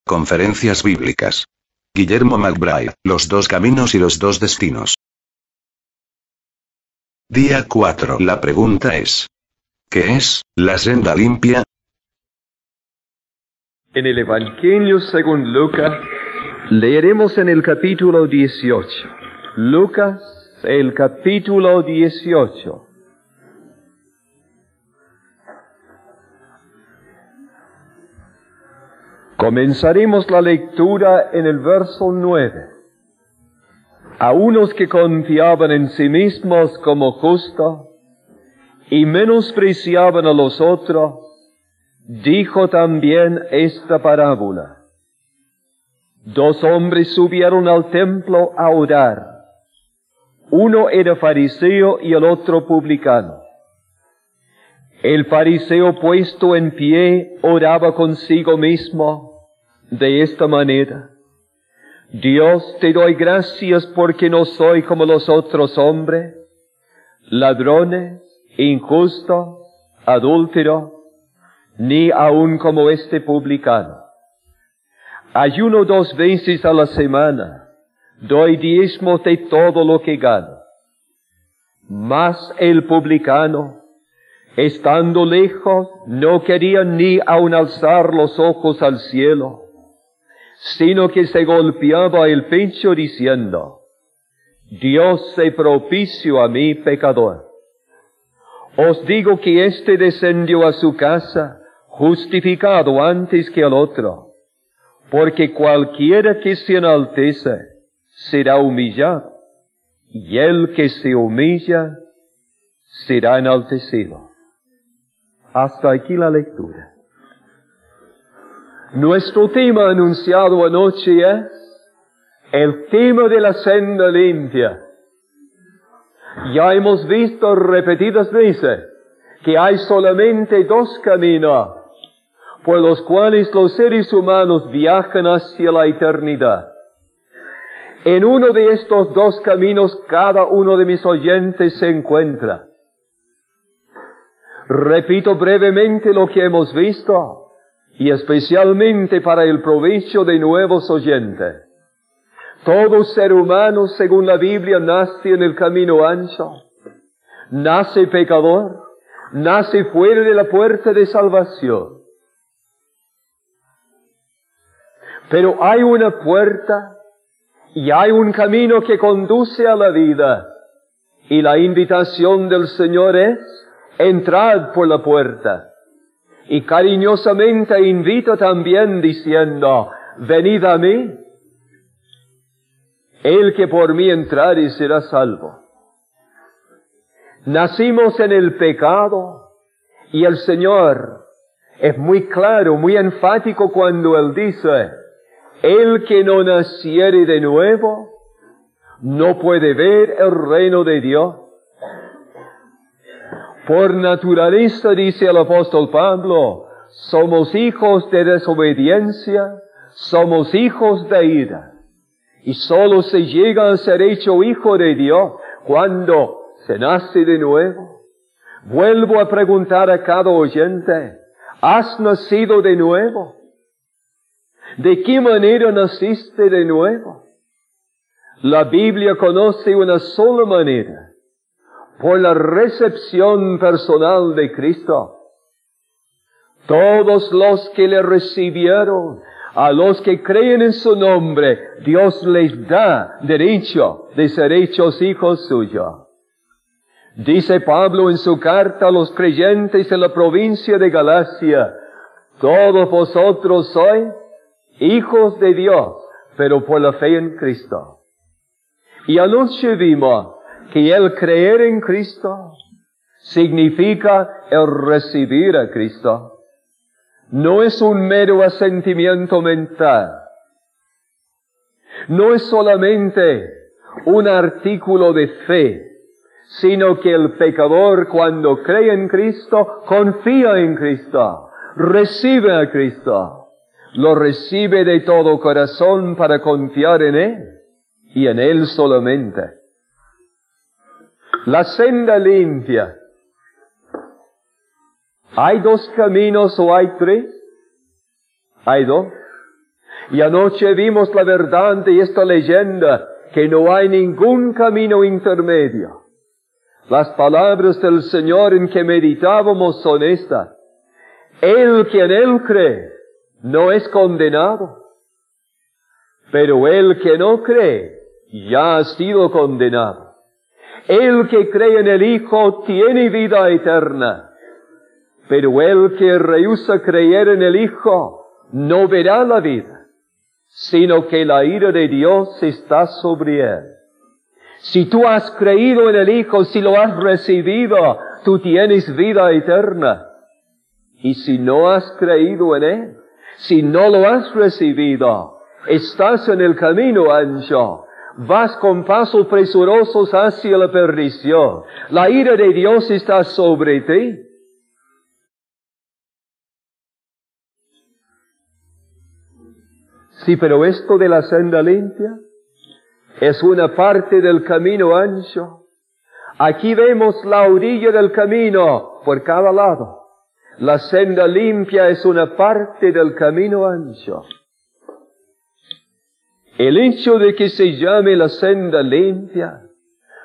Conferencias bíblicas. Guillermo McBride, Los dos caminos y los dos destinos. Día 4. La pregunta es: ¿qué es la senda limpia? En el Evangelio según Lucas, leeremos en el capítulo 18. Lucas, el capítulo 18. Comenzaremos la lectura en el verso 9. A unos que confiaban en sí mismos como justos y menospreciaban a los otros, dijo también esta parábola. Dos hombres subieron al templo a orar. Uno era fariseo y el otro publicano. El fariseo, puesto en pie, oraba consigo mismo de esta manera: Dios, te doy gracias porque no soy como los otros hombres, ladrones, injustos, adúlteros, ni aun como este publicano. Ayuno 2 veces a la semana, doy diezmos de todo lo que gano. Mas el publicano, estando lejos, no quería ni aun alzar los ojos al cielo, sino que se golpeaba el pecho diciendo: Dios, sé propicio a mí, pecador. Os digo que éste descendió a su casa justificado antes que el otro, porque cualquiera que se enaltece será humillado, y el que se humilla será enaltecido. Hasta aquí la lectura. Nuestro tema anunciado anoche es el tema de la senda limpia. Ya hemos visto repetidas veces que hay solamente dos caminos por los cuales los seres humanos viajan hacia la eternidad. En uno de estos dos caminos cada uno de mis oyentes se encuentra. Repito brevemente lo que hemos visto, y especialmente para el provecho de nuevos oyentes. Todo ser humano, según la Biblia, nace en el camino ancho, nace pecador, nace fuera de la puerta de salvación. Pero hay una puerta y hay un camino que conduce a la vida, y la invitación del Señor es: entrad por la puerta. Y cariñosamente invita también diciendo: venid a mí. El que por mí entrare será salvo. Nacimos en el pecado, y el Señor es muy claro, muy enfático cuando Él dice: el que no naciere de nuevo no puede ver el reino de Dios. Por naturaleza, dice el apóstol Pablo, somos hijos de desobediencia, somos hijos de ira. Y solo se llega a ser hecho hijo de Dios cuando se nace de nuevo. Vuelvo a preguntar a cada oyente: ¿has nacido de nuevo? ¿De qué manera naciste de nuevo? La Biblia conoce una sola manera: por la recepción personal de Cristo. Todos los que le recibieron, a los que creen en su nombre, Dios les da derecho de ser hechos hijos suyos. Dice Pablo en su carta a los creyentes en la provincia de Galacia: todos vosotros sois hijos de Dios, pero por la fe en Cristo. Y anoche vimos que el creer en Cristo significa el recibir a Cristo. No es un mero asentimiento mental. No es solamente un artículo de fe, sino que el pecador, cuando cree en Cristo, confía en Cristo, recibe a Cristo, lo recibe de todo corazón para confiar en Él y en Él solamente. La senda limpia. ¿Hay dos caminos o hay tres? Hay dos. Y anoche vimos la verdad de esta leyenda, que no hay ningún camino intermedio. Las palabras del Señor en que meditábamos son estas: el que en Él cree no es condenado, pero el que no cree ya ha sido condenado. El que cree en el Hijo tiene vida eterna, pero el que rehúsa creer en el Hijo no verá la vida, sino que la ira de Dios está sobre él. Si tú has creído en el Hijo, si lo has recibido, tú tienes vida eterna. Y si no has creído en Él, si no lo has recibido, estás en el camino ancho, vas con pasos presurosos hacia la perdición. La ira de Dios está sobre ti. Sí, pero esto de la senda limpia es una parte del camino ancho. Aquí vemos la orilla del camino por cada lado. La senda limpia es una parte del camino ancho. El hecho de que se llame la senda limpia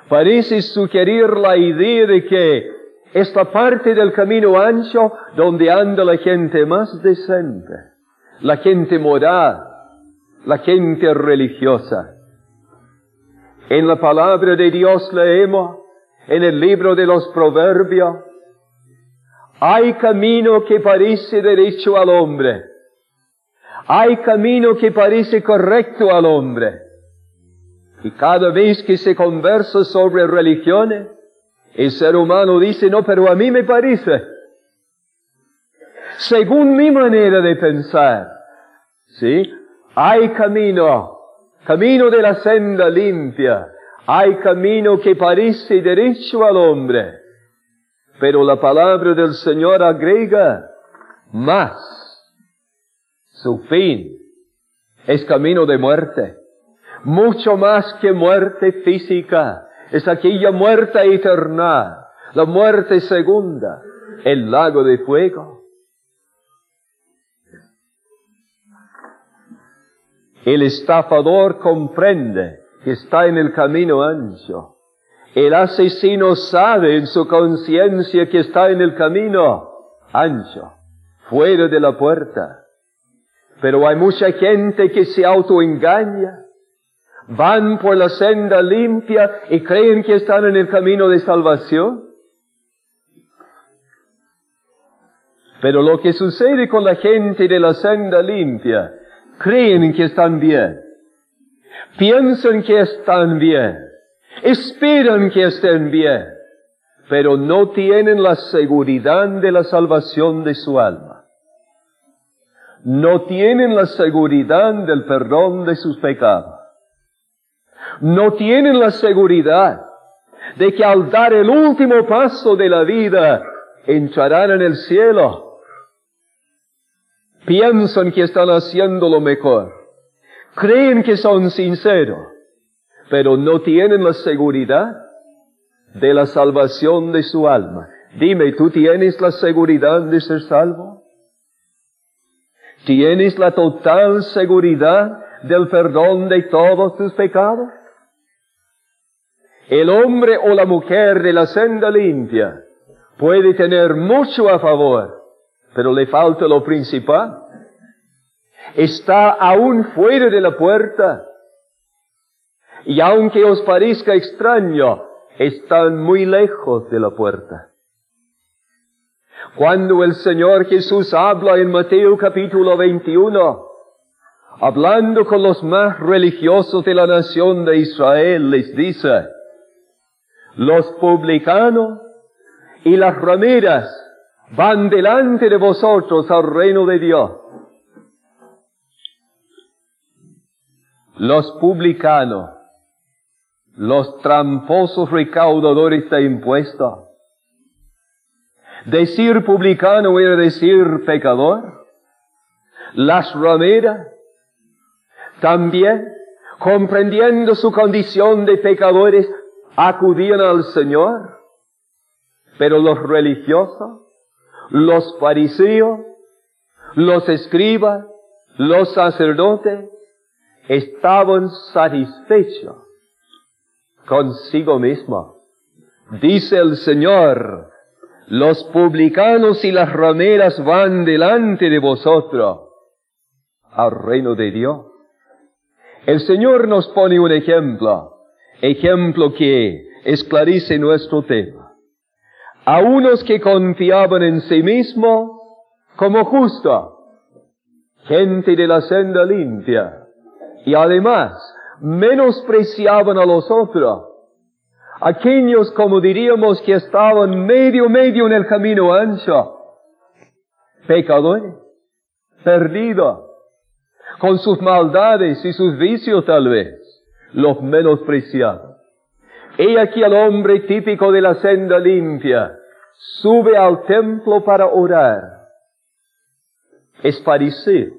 parece sugerir la idea de que es la parte del camino ancho donde anda la gente más decente, la gente moral, la gente religiosa. En la palabra de Dios leemos, en el libro de los Proverbios, hay camino que parece derecho al hombre. Hay camino que parece correcto al hombre. Y cada vez que se conversa sobre religiones, el ser humano dice, no, pero a mí me parece, según mi manera de pensar, ¿sí? Hay camino de la senda limpia. Hay camino que parece derecho al hombre. Pero la palabra del Señor agrega más. Su fin es camino de muerte. Mucho más que muerte física. Es aquella muerte eterna. La muerte segunda. El lago de fuego. El estafador comprende que está en el camino ancho. El asesino sabe en su conciencia que está en el camino ancho, fuera de la puerta. Pero hay mucha gente que se autoengaña. Van por la senda limpia y creen que están en el camino de salvación. Pero lo que sucede con la gente de la senda limpia, creen que están bien, piensan que están bien, esperan que estén bien, pero no tienen la seguridad de la salvación de su alma. No tienen la seguridad del perdón de sus pecados. No tienen la seguridad de que al dar el último paso de la vida entrarán en el cielo. Piensan que están haciendo lo mejor. Creen que son sinceros, pero no tienen la seguridad de la salvación de su alma. Dime, ¿tú tienes la seguridad de ser salvo? ¿Tienes la total seguridad del perdón de todos tus pecados? El hombre o la mujer de la senda limpia puede tener mucho a favor, pero le falta lo principal. Está aún fuera de la puerta. Y aunque os parezca extraño, están muy lejos de la puerta. Cuando el Señor Jesús habla en Mateo capítulo 21, hablando con los más religiosos de la nación de Israel, les dice, los publicanos y las rameras van delante de vosotros al reino de Dios. Los publicanos, los tramposos recaudadores de impuestos. Decir publicano era decir pecador. Las rameras también, comprendiendo su condición de pecadores, acudían al Señor. Pero los religiosos, los fariseos, los escribas, Los sacerdotes estaban satisfechos consigo mismos. Dice el Señor: los publicanos y las rameras van delante de vosotros al reino de Dios. El Señor nos pone un ejemplo que esclarece nuestro tema. A unos que confiaban en sí mismos como justos, gente de la senda limpia, y además menospreciaban a los otros, aquellos, como diríamos, que estaban medio en el camino ancho, pecadores, perdidos, con sus maldades y sus vicios tal vez, los menospreciados. He aquí al hombre típico de la senda limpia, sube al templo para orar. Es fariseo.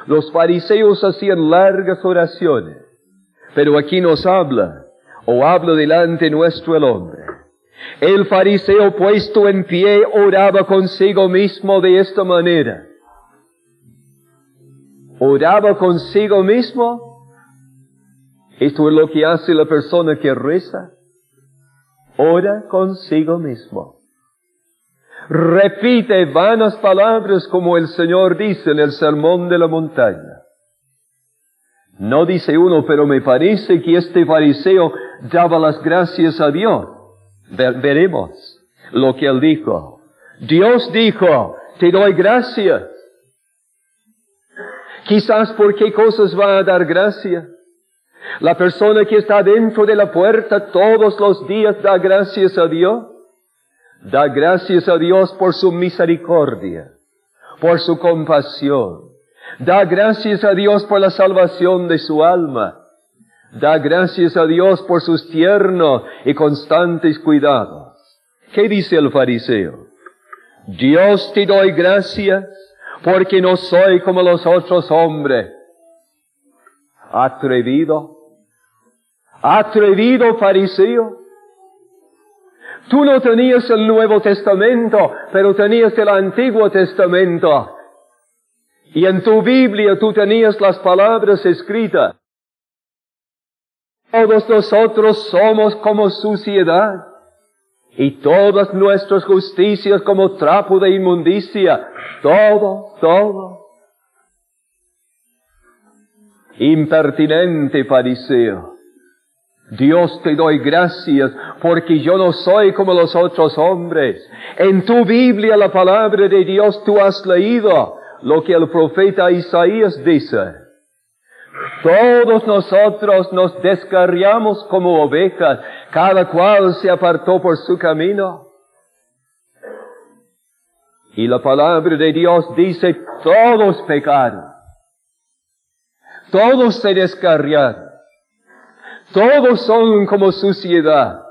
Los fariseos hacían largas oraciones, pero aquí nos habla delante nuestro el hombre. El fariseo puesto en pie oraba consigo mismo de esta manera. Oraba consigo mismo. Esto es lo que hace la persona que reza. Ora consigo mismo. Repite vanas palabras como el Señor dice en el Sermón de la Montaña. No dice uno, pero me parece que este fariseo daba las gracias a Dios. Veremos lo que él dijo. Dios dijo, te doy gracias. Quizás por qué cosas va a dar gracias. La persona que está dentro de la puerta todos los días da gracias a Dios. Da gracias a Dios por su misericordia, por su compasión. Da gracias a Dios por la salvación de su alma. Da gracias a Dios por sus tiernos y constantes cuidados. ¿Qué dice el fariseo? Dios, te doy gracias porque no soy como los otros hombres. Atrevido fariseo. Tú no tenías el Nuevo Testamento, pero tenías el Antiguo Testamento. Y en tu Biblia tú tenías las palabras escritas. Todos nosotros somos como suciedad, y todas nuestras justicias como trapo de inmundicia. Todo. Impertinente fariseo. Dios, te doy gracias porque yo no soy como los otros hombres. En tu Biblia, la palabra de Dios, tú has leído lo que el profeta Isaías dice. Todos nosotros nos descarriamos como ovejas, cada cual se apartó por su camino. Y la palabra de Dios dice, todos pecaron. Todos se descarriaron. Todos son como suciedad.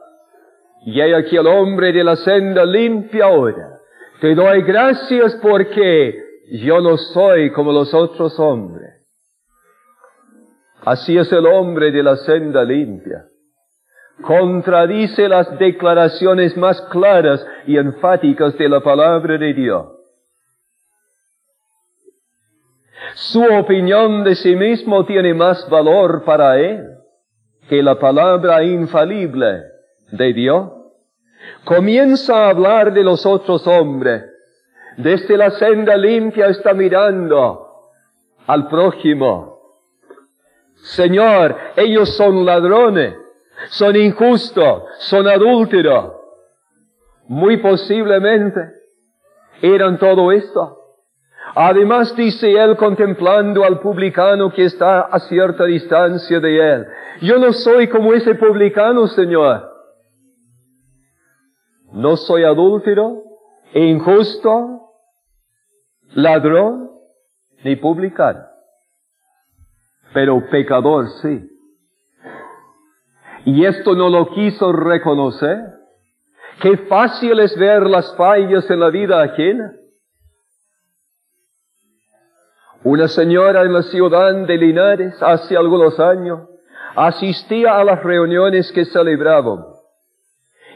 Y hay aquí el hombre de la senda limpia ahora. Te doy gracias porque yo no soy como los otros hombres. Así es el hombre de la senda limpia. Contradice las declaraciones más claras y enfáticas de la palabra de Dios. Su opinión de sí mismo tiene más valor para él que la palabra infalible de Dios. Comienza a hablar de los otros hombres. Desde la senda limpia está mirando al prójimo. Señor, ellos son ladrones, son injustos, son adúlteros. Muy posiblemente eran todo esto. Además, dice él, contemplando al publicano que está a cierta distancia de él. Yo no soy como ese publicano, Señor. No soy adúltero, injusto, ladrón, ni publicano. Pero pecador sí. Y esto no lo quiso reconocer. Qué fácil es ver las fallas en la vida ajena. Una señora en la ciudad de Linares, hace algunos años, asistía a las reuniones que celebraban.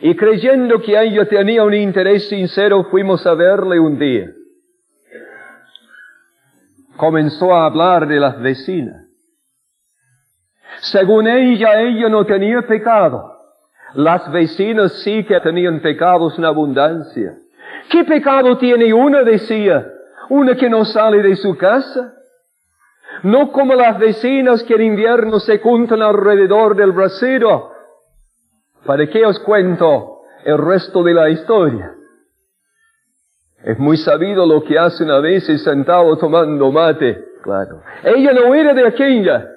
Y creyendo que ella tenía un interés sincero, fuimos a verle un día. comenzó a hablar de las vecinas. Según ella no tenía pecado. Las vecinas sí que tenían pecados en abundancia. ¿Qué pecado tiene una, decía? Una que no sale de su casa. No como las vecinas que en invierno se juntan alrededor del brasero. ¿Para qué os cuento el resto de la historia? Es muy sabido lo que hacen a veces sentado tomando mate. Claro. Ella no era de aquella.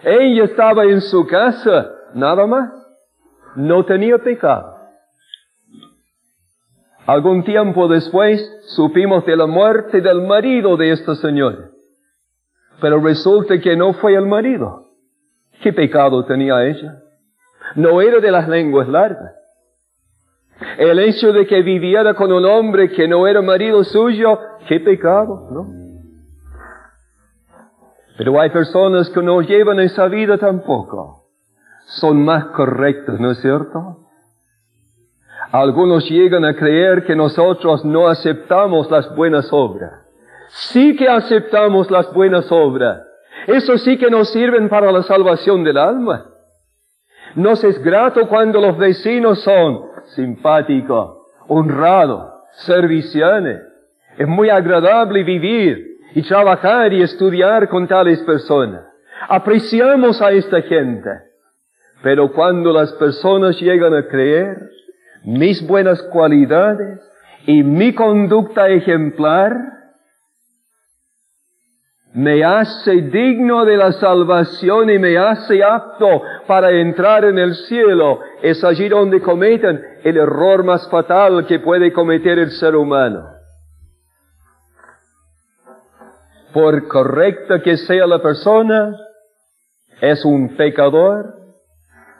Ella estaba en su casa, nada más. No tenía pecado. Algún tiempo después supimos de la muerte del marido de esta señora. Pero resulta que no fue el marido. ¿Qué pecado tenía ella? No era de las lenguas largas. El hecho de que viviera con un hombre que no era marido suyo, ¿qué pecado? ¿No? Pero hay personas que no llevan esa vida tampoco. Son más correctos, ¿no es cierto? Algunos llegan a creer que nosotros no aceptamos las buenas obras. Sí que aceptamos las buenas obras. Eso sí que nos sirven para la salvación del alma. Nos es grato cuando los vecinos son simpáticos, honrados, serviciales. Es muy agradable vivir y trabajar y estudiar con tales personas. Apreciamos a esta gente. Pero cuando las personas llegan a creer mis buenas cualidades y mi conducta ejemplar, me hace digno de la salvación y me hace apto para entrar en el cielo, es allí donde cometen el error más fatal que puede cometer el ser humano. Por correcta que sea la persona, es un pecador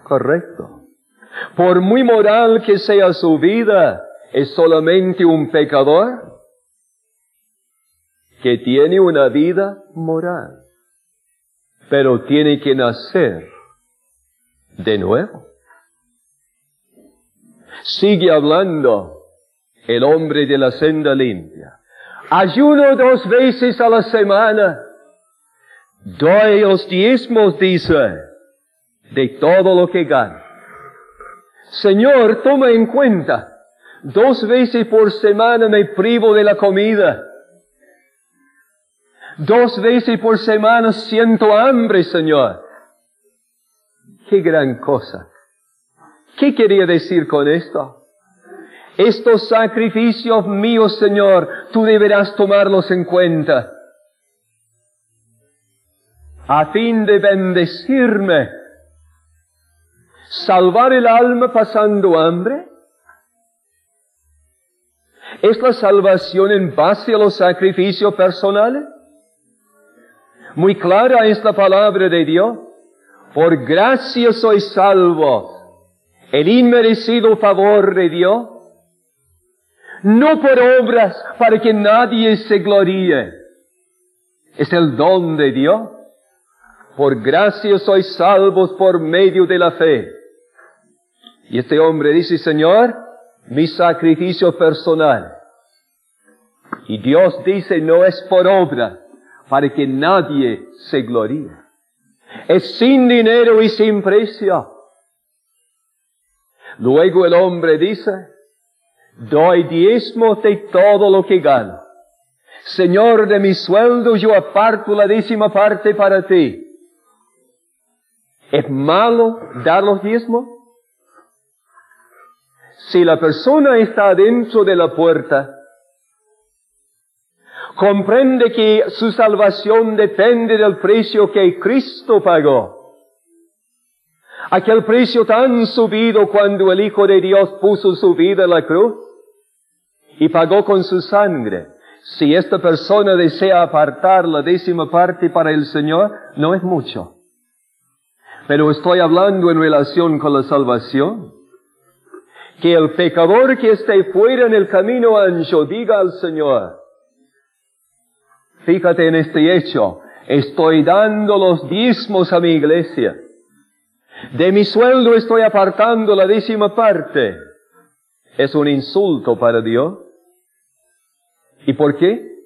correcto. Por muy moral que sea su vida, es solamente un pecador que tiene una vida moral, pero tiene que nacer de nuevo. Sigue hablando el hombre de la senda limpia. Ayuno 2 veces a la semana. Doy los diezmos, dice, de todo lo que gano. Señor, toma en cuenta, 2 veces por semana me privo de la comida. 2 veces por semana siento hambre, Señor. ¡Qué gran cosa! ¿Qué quería decir con esto? Estos sacrificios míos, Señor, tú deberás tomarlos en cuenta, a fin de bendecirme, salvar el alma pasando hambre. ¿Es la salvación en base a los sacrificios personales? Muy clara es la palabra de Dios. Por gracia sois salvos, el inmerecido favor de Dios. No por obras para que nadie se gloríe. Es el don de Dios. Por gracia sois salvos por medio de la fe. Y este hombre dice, Señor, mi sacrificio personal. Y Dios dice, no es por obra, para que nadie se gloríe. Es sin dinero y sin precio. Luego el hombre dice, doy diezmo de todo lo que gano. Señor, de mi sueldo yo aparto la 10ª parte para ti. ¿Es malo dar los diezmos? Si la persona está dentro de la puerta, comprende que su salvación depende del precio que Cristo pagó. Aquel precio tan subido cuando el Hijo de Dios puso su vida en la cruz y pagó con su sangre. Si esta persona desea apartar la 10ª parte para el Señor, no es mucho. Pero estoy hablando en relación con la salvación. Que el pecador que esté fuera en el camino ancho diga al Señor, fíjate en este hecho, estoy dando los diezmos a mi iglesia. De mi sueldo estoy apartando la 10ª parte. ¿Es un insulto para Dios? ¿Y por qué?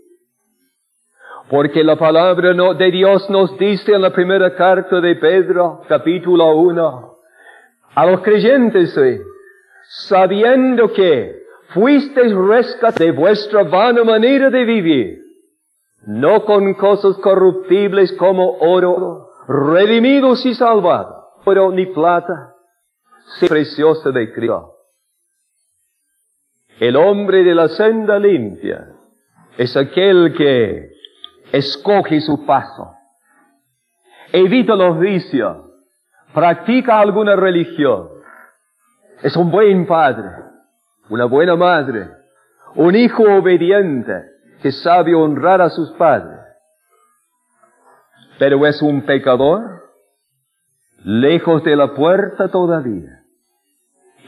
Porque la palabra de Dios nos dice en la primera carta de Pedro, capítulo 1, a los creyentes, sabiendo que fuisteis rescatados de vuestra vana manera de vivir, no con cosas corruptibles como oro, redimidos y salvados, oro ni plata, sino preciosa de Cristo. El hombre de la senda limpia es aquel que escoge su paso, evita los vicios, practica alguna religión, es un buen padre, una buena madre, un hijo obediente que sabe honrar a sus padres. Pero es un pecador, lejos de la puerta todavía,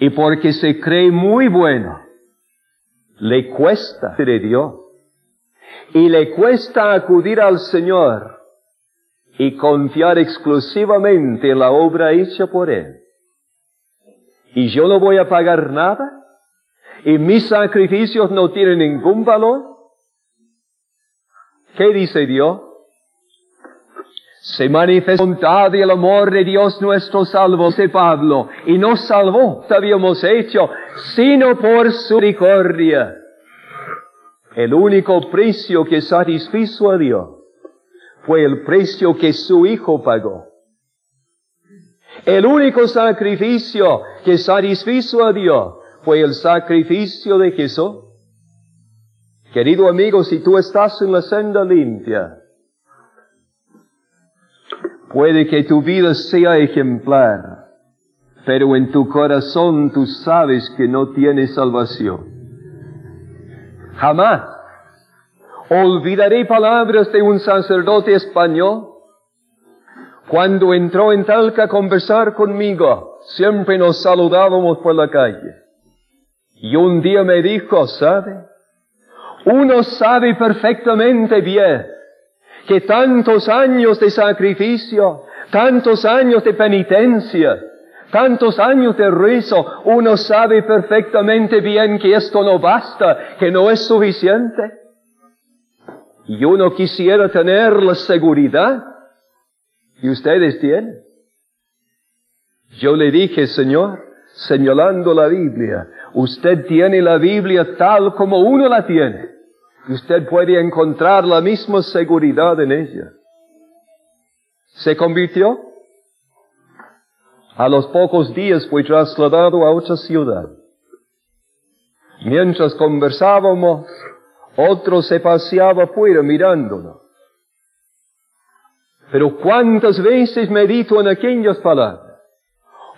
y porque se cree muy bueno, le cuesta de Dios. Y le cuesta acudir al Señor y confiar exclusivamente en la obra hecha por Él. Y yo no voy a pagar nada, y mis sacrificios no tienen ningún valor. ¿Qué dice Dios? Se manifiesta la voluntad y el amor de Dios nuestro salvo, dice Pablo, y nos salvó, habíamos hecho, sino por su misericordia. El único precio que satisfizo a Dios fue el precio que su Hijo pagó. El único sacrificio que satisfizo a Dios fue el sacrificio de Jesús. Querido amigo, si tú estás en la senda limpia, puede que tu vida sea ejemplar, pero en tu corazón tú sabes que no tienes salvación. Jamás olvidaré palabras de un sacerdote español. Cuando entró en Talca a conversar conmigo, siempre nos saludábamos por la calle. Y un día me dijo, ¿sabe? Uno sabe perfectamente bien que tantos años de sacrificio, tantos años de penitencia, tantos años de rezo, uno sabe perfectamente bien que esto no basta, que no es suficiente. Y uno quisiera tener la seguridad, y ustedes tienen. Yo le dije, Señor, señalando la Biblia, usted tiene la Biblia tal como uno la tiene, y usted puede encontrar la misma seguridad en ella. ¿Se convirtió? A los pocos días fue trasladado a otra ciudad. Mientras conversábamos, otro se paseaba afuera mirándonos. Pero cuántas veces medito en aquellas palabras.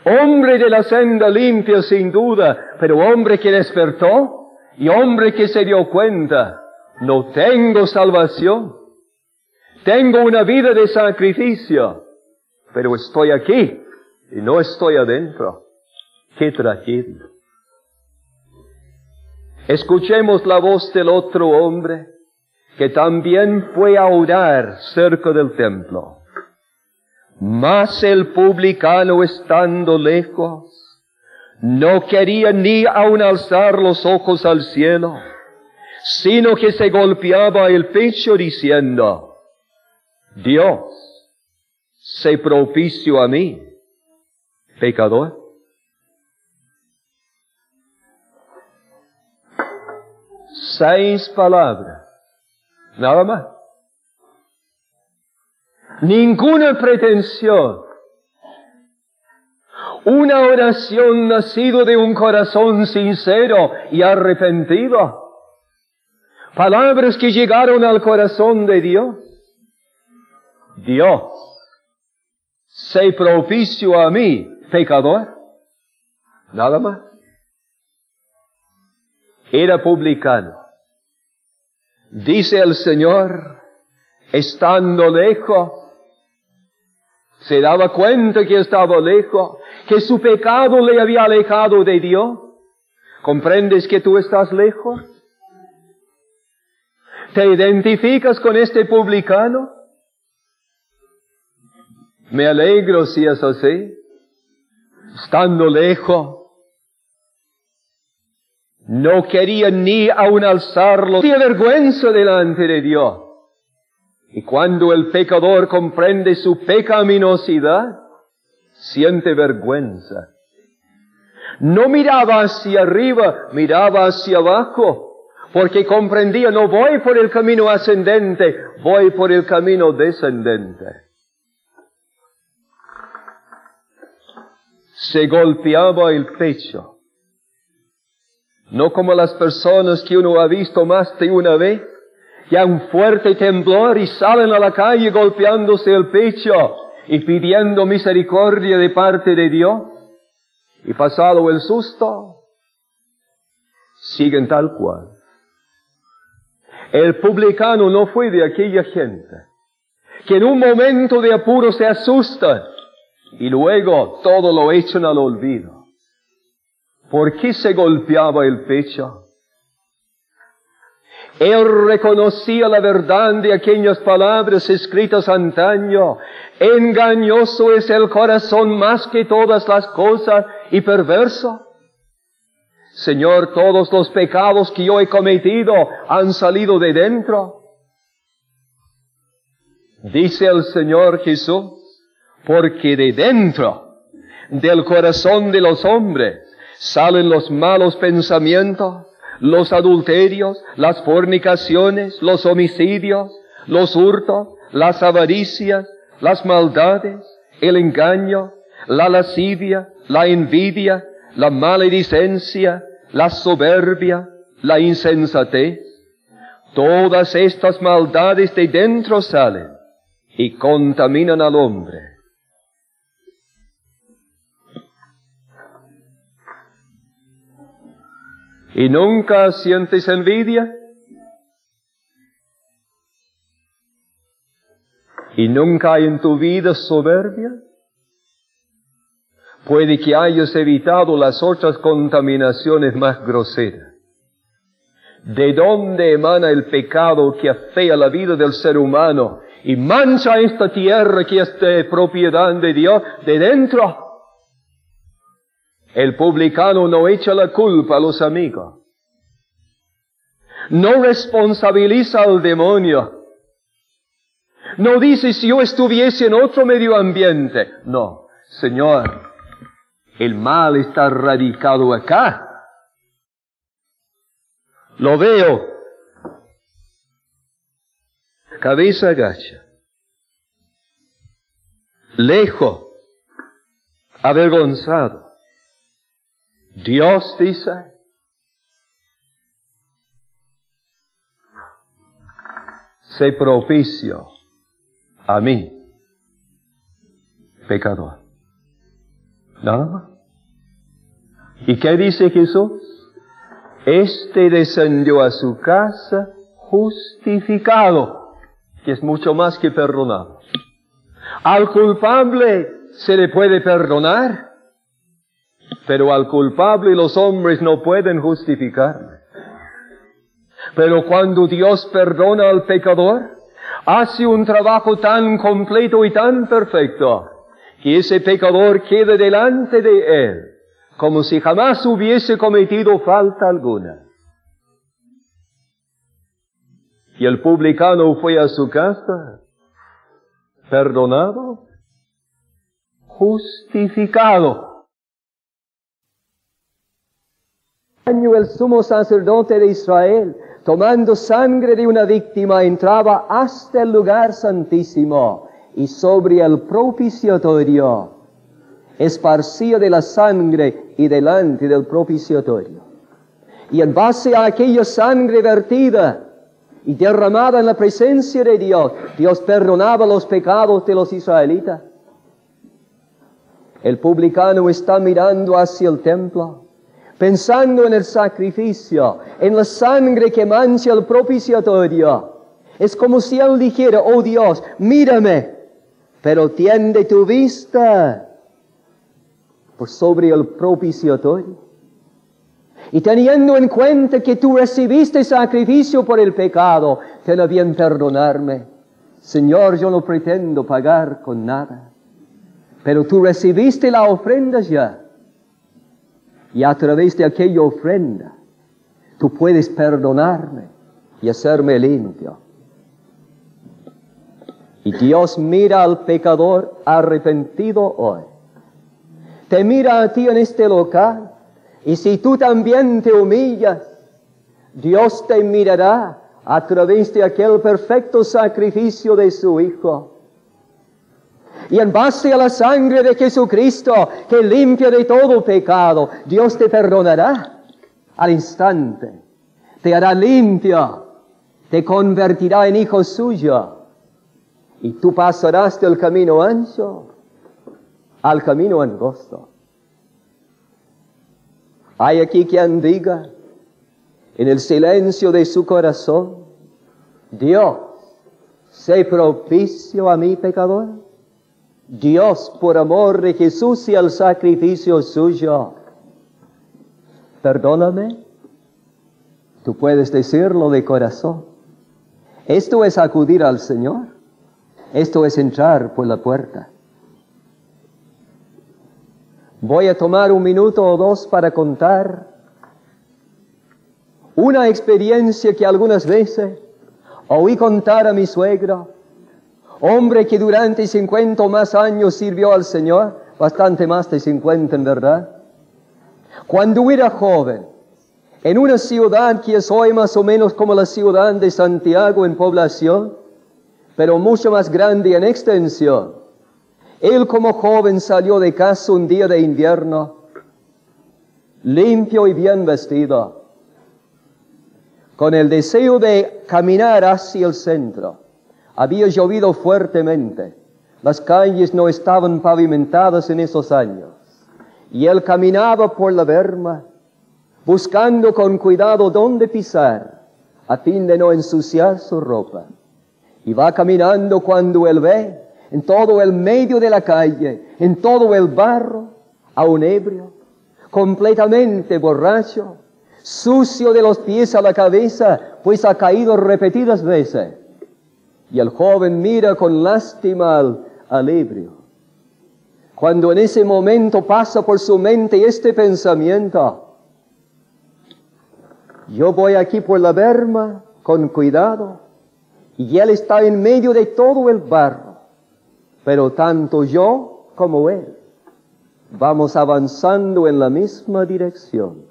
Hombre de la senda limpia sin duda, pero hombre que despertó y hombre que se dio cuenta, no tengo salvación. Tengo una vida de sacrificio, pero estoy aquí y no estoy adentro. ¡Qué tragedia! Escuchemos la voz del otro hombre que también fue a orar cerca del templo. Mas el publicano, estando lejos, no quería ni aun alzar los ojos al cielo, sino que se golpeaba el pecho diciendo, Dios, sé propicio a mí, pecador. Seis palabras, nada más. Ninguna pretensión. Una oración nacida de un corazón sincero y arrepentido. Palabras que llegaron al corazón de Dios. Dios, sé propicio a mí, pecador. Nada más. Era publicano. Dice el Señor, estando lejos, se daba cuenta que estaba lejos, que su pecado le había alejado de Dios. ¿Comprendes que tú estás lejos? ¿Te identificas con este publicano? Me alegro si es así. Estando lejos, no quería ni aun alzarlo. Tenía vergüenza delante de Dios. Y cuando el pecador comprende su pecaminosidad, siente vergüenza. No miraba hacia arriba, miraba hacia abajo, porque comprendía, no voy por el camino ascendente, voy por el camino descendente. Se golpeaba el pecho, no como las personas que uno ha visto más de una vez, que hay un fuerte temblor y salen a la calle golpeándose el pecho y pidiendo misericordia de parte de Dios. Y pasado el susto, siguen tal cual. El publicano no fue de aquella gente que en un momento de apuro se asustan y luego todo lo echan al olvido. ¿Por qué se golpeaba el pecho? Él reconocía la verdad de aquellas palabras escritas antaño. Engañoso es el corazón más que todas las cosas y perverso. Señor, todos los pecados que yo he cometido han salido de dentro. Dice el Señor Jesús, porque de dentro del corazón de los hombres salen los malos pensamientos, los adulterios, las fornicaciones, los homicidios, los hurtos, las avaricias, las maldades, el engaño, la lascivia, la envidia, la maledicencia, la soberbia, la insensatez. Todas estas maldades de dentro salen y contaminan al hombre. ¿Y nunca sientes envidia? ¿Y nunca hay en tu vida soberbia? Puede que hayas evitado las otras contaminaciones más groseras. ¿De dónde emana el pecado que afea la vida del ser humano y mancha esta tierra que es de propiedad de Dios? De dentro. El publicano no echa la culpa a los amigos. No responsabiliza al demonio. No dice si yo estuviese en otro medio ambiente. No, Señor, el mal está radicado acá. Lo veo. Cabeza agacha. Lejos. Avergonzado. Dios dice, sé propicio a mí, pecador. Nada más. ¿Y qué dice Jesús? Este descendió a su casa justificado, que es mucho más que perdonado. Al culpable se le puede perdonar, pero al culpable los hombres no pueden justificar. Pero cuando Dios perdona al pecador, hace un trabajo tan completo y tan perfecto, que ese pecador quede delante de Él, como si jamás hubiese cometido falta alguna. Y el publicano fue a su casa, perdonado, justificado. El sumo sacerdote de Israel, tomando sangre de una víctima, entraba hasta el lugar santísimo y sobre el propiciatorio esparcía de la sangre y delante del propiciatorio. Y en base a aquella sangre vertida y derramada en la presencia de Dios, Dios perdonaba los pecados de los israelitas. El publicano está mirando hacia el templo, pensando en el sacrificio, en la sangre que mancha el propiciatorio. Es como si él dijera, oh Dios, mírame, pero tiende tu vista por sobre el propiciatorio. Y teniendo en cuenta que tú recibiste sacrificio por el pecado, ten a bien perdonarme. Señor, yo no pretendo pagar con nada, pero tú recibiste la ofrenda ya. Y a través de aquella ofrenda, tú puedes perdonarme y hacerme limpio. Y Dios mira al pecador arrepentido hoy. Te mira a ti en este local. Y si tú también te humillas, Dios te mirará a través de aquel perfecto sacrificio de su Hijo. Y en base a la sangre de Jesucristo, que limpia de todo pecado, Dios te perdonará al instante. Te hará limpio, te convertirá en hijo suyo. Y tú pasarás del camino ancho al camino angosto. Hay aquí quien diga, en el silencio de su corazón, Dios, sé propicio a mi pecador. Dios, por amor de Jesús y al sacrificio suyo, perdóname. Tú puedes decirlo de corazón. Esto es acudir al Señor. Esto es entrar por la puerta. Voy a tomar 1 minuto o 2 para contar una experiencia que algunas veces oí contar a mi suegro, hombre que durante 50 o más años sirvió al Señor, bastante más de 50 en verdad. Cuando era joven, en una ciudad que es hoy más o menos como la ciudad de Santiago en población, pero mucho más grande en extensión, él como joven salió de casa un día de invierno, limpio y bien vestido, con el deseo de caminar hacia el centro. Había llovido fuertemente, las calles no estaban pavimentadas en esos años, y él caminaba por la berma, buscando con cuidado dónde pisar, a fin de no ensuciar su ropa. Y va caminando cuando él ve, en todo el medio de la calle, en todo el barro, a un ebrio, completamente borracho, sucio de los pies a la cabeza, pues ha caído repetidas veces. Y el joven mira con lástima al ebrio. Cuando en ese momento pasa por su mente este pensamiento, yo voy aquí por la berma con cuidado, y él está en medio de todo el barro, pero tanto yo como él vamos avanzando en la misma dirección.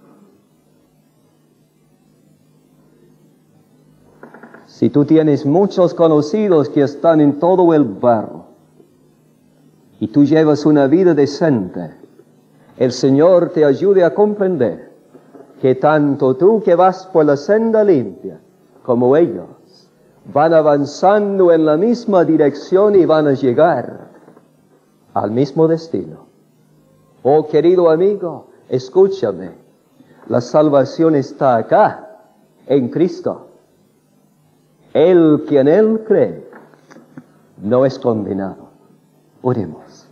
Si tú tienes muchos conocidos que están en todo el barro y tú llevas una vida decente, el Señor te ayude a comprender que tanto tú que vas por la senda limpia como ellos van avanzando en la misma dirección y van a llegar al mismo destino. Oh querido amigo, escúchame, la salvación está acá, en Cristo. El que en Él cree no es condenado. Oremos.